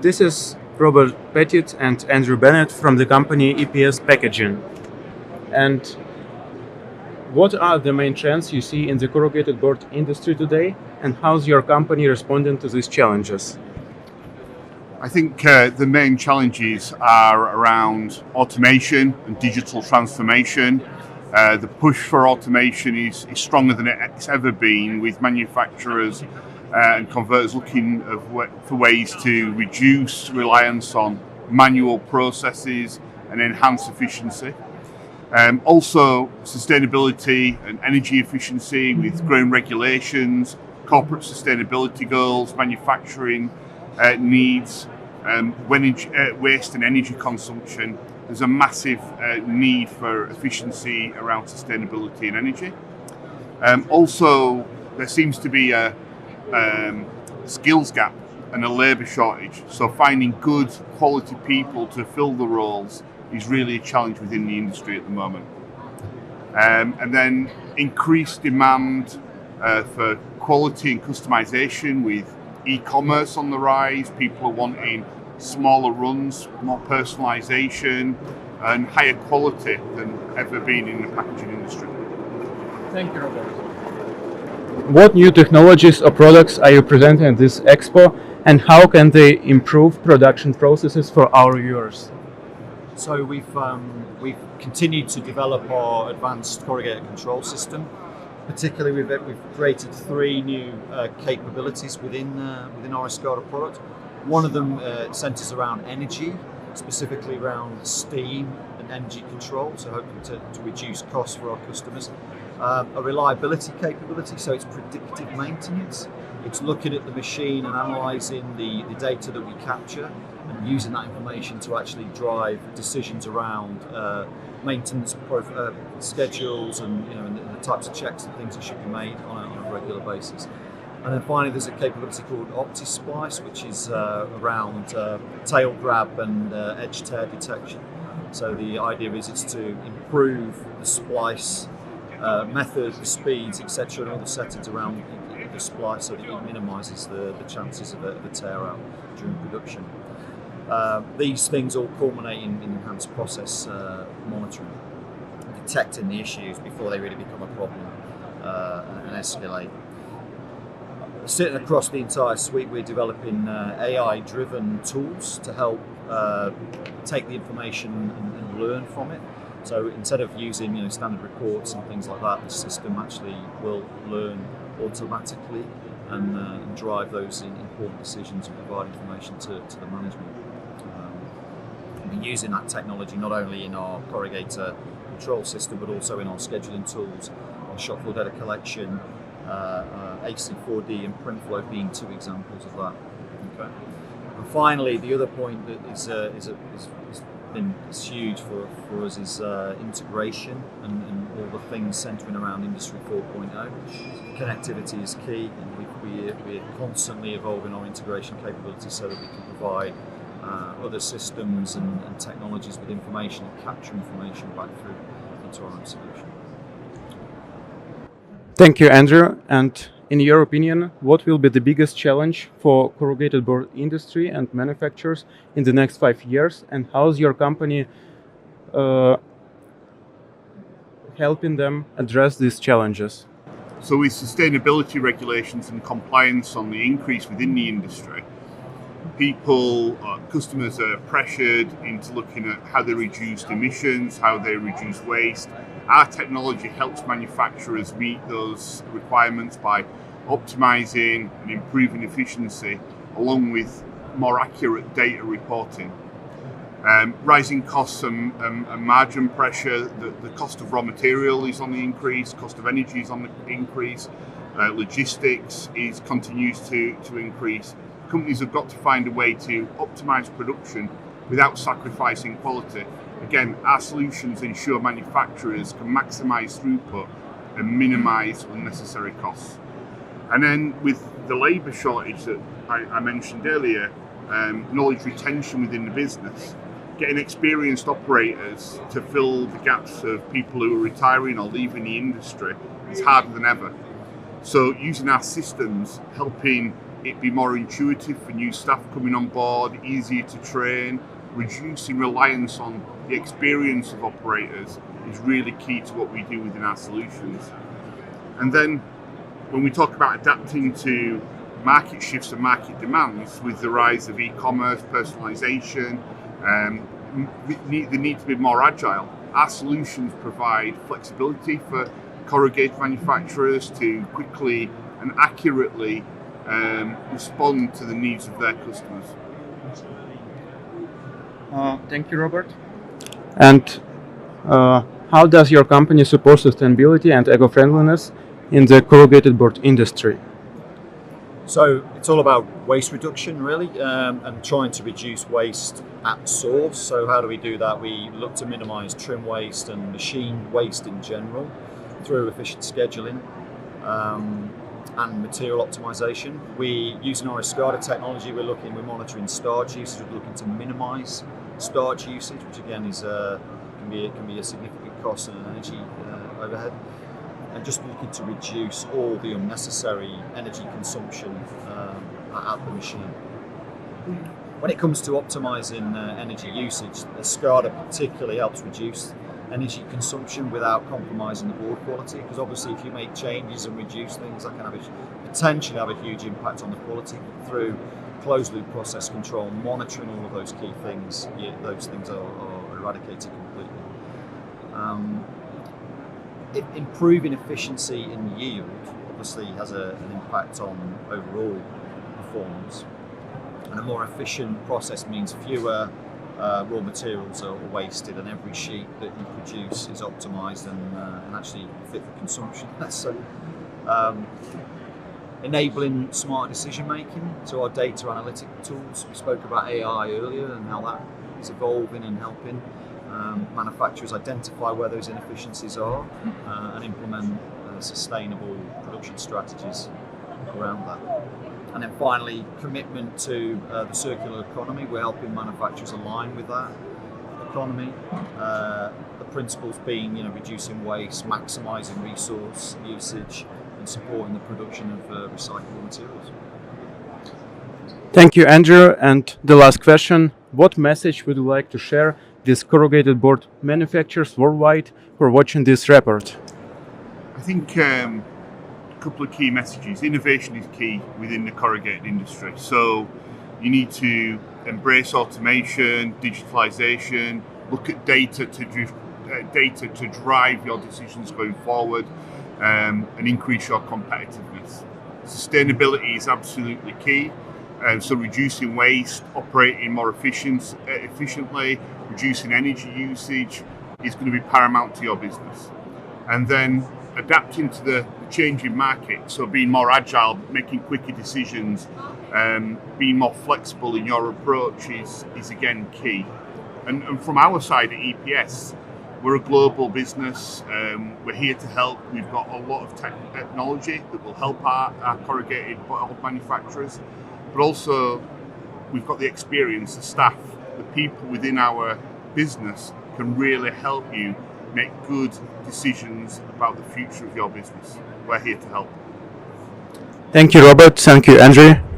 This is Robert Petyt and Andrew Bennett from the company ePS Packaging. And what are the main trends you see in the corrugated board industry today, and how's your company responding to these challenges? I think the main challenges are around automation and digital transformation. The push for automation is stronger than it's ever been, with manufacturers and converters looking for ways to reduce reliance on manual processes and enhance efficiency. Also, sustainability and energy efficiency with growing regulations, corporate sustainability goals, manufacturing needs, waste and energy consumption. There's a massive need for efficiency around sustainability and energy. Also, there seems to be a skills gap and a labour shortage. So finding good quality people to fill the roles is really a challenge within the industry at the moment. And then increased demand for quality and customisation with e-commerce on the rise. People are wanting smaller runs, more personalisation and higher quality than ever been in the packaging industry. Thank you, Robert. What new technologies or products are you presenting at this expo, and how can they improve production processes for our viewers? So we've continued to develop our advanced corrugator control system. Particularly, we've created 3 new capabilities within our Escada product. One of them centres around energy, specifically around steam and energy control, so hoping to reduce costs for our customers. A reliability capability, so it's predictive maintenance. It's looking at the machine and analysing the data that we capture and using that information to actually drive decisions around maintenance schedules and the types of checks and things that should be made on a regular basis. And then finally, there's a capability called OptiSplice, which is around tail grab and edge tear detection. So the idea is it's to improve the splice method, the speeds, etc., and all the settings around the splice so that it minimises the chances of a tear out during production. These things all culminate in enhanced process monitoring, detecting the issues before they really become a problem and escalate. Sitting across the entire suite, we're developing AI-driven tools to help take the information and learn from it. So instead of using standard reports and things like that, the system actually will learn automatically and drive those important decisions and provide information to the management. We're using that technology not only in our corrugator control system, but also in our scheduling tools, our shop floor data collection, AC4D and print flow being 2 examples of that. Okay. And finally, the other point that is huge for us is integration and all the things centering around Industry 4.0. Connectivity is key, and we're constantly evolving our integration capabilities so that we can provide other systems and technologies with information and capture information back through into our own solution. Thank you, Andrew. And in your opinion, what will be the biggest challenge for corrugated board industry and manufacturers in the next 5 years, and how is your company helping them address these challenges? So with sustainability regulations and compliance on the increase within the industry, customers are pressured into looking at how they reduce emissions, how they reduce waste. Our technology helps manufacturers meet those requirements by optimizing and improving efficiency, along with more accurate data reporting. Rising costs and margin pressure, the cost of raw material is on the increase, cost of energy is on the increase, logistics continues to increase. Companies have got to find a way to optimize production without sacrificing quality. Again, our solutions ensure manufacturers can maximize throughput and minimize unnecessary costs. And then with the labour shortage that I mentioned earlier, knowledge retention within the business, getting experienced operators to fill the gaps of people who are retiring or leaving the industry is harder than ever. So using our systems, helping it be more intuitive for new staff coming on board, easier to train, reducing reliance on the experience of operators is really key to what we do within our solutions. And then when we talk about adapting to market shifts and market demands with the rise of e-commerce, personalization, the need to be more agile. Our solutions provide flexibility for corrugated manufacturers to quickly and accurately respond to the needs of their customers. Thank you, Robert. And how does your company support sustainability and eco-friendliness in the corrugated board industry? So it's all about waste reduction, really, and trying to reduce waste at source. So how do we do that? We look to minimise trim waste and machine waste in general through efficient scheduling and material optimisation. Using our SCADA technology, we're monitoring starch usage. We're looking to minimise starch usage, which again is can be a significant cost and an energy overhead. And just looking to reduce all the unnecessary energy consumption at the machine. When it comes to optimising energy usage, the SCADA particularly helps reduce energy consumption without compromising the board quality, because obviously if you make changes and reduce things, that can potentially have a huge impact on the quality. Through closed loop process control, monitoring all of those key things, those things are eradicated completely. Improving efficiency in yield obviously has an impact on overall performance, and a more efficient process means fewer raw materials are wasted, and every sheet that you produce is optimised and actually fit for consumption. So enabling smart decision making to our data analytic tools. We spoke about AI earlier and how that is evolving and helping manufacturers identify where those inefficiencies are and implement sustainable production strategies around that. And then finally, commitment to the circular economy. We're helping manufacturers align with that economy. The principles being, reducing waste, maximising resource usage, and supporting the production of recyclable materials. Thank you, Andrew. And the last question: what message would you like to share with corrugated board manufacturers worldwide who are watching this report? I think a couple of key messages. Innovation is key within the corrugated industry. So you need to embrace automation, digitalization, look at data to drive your decisions going forward, and increase your competitiveness. Sustainability is absolutely key. So reducing waste, operating more efficiently, reducing energy usage is going to be paramount to your business. And then adapting to the changing market, so being more agile, making quicker decisions, being more flexible in your approach is again key. And from our side at ePS, we're a global business. We're here to help. We've got a lot of technology that will help our corrugated board manufacturers, but also we've got the experience, the staff, the people within our business can really help you make good decisions about the future of your business. We're here to help. Thank you, Robert. Thank you, Andrew.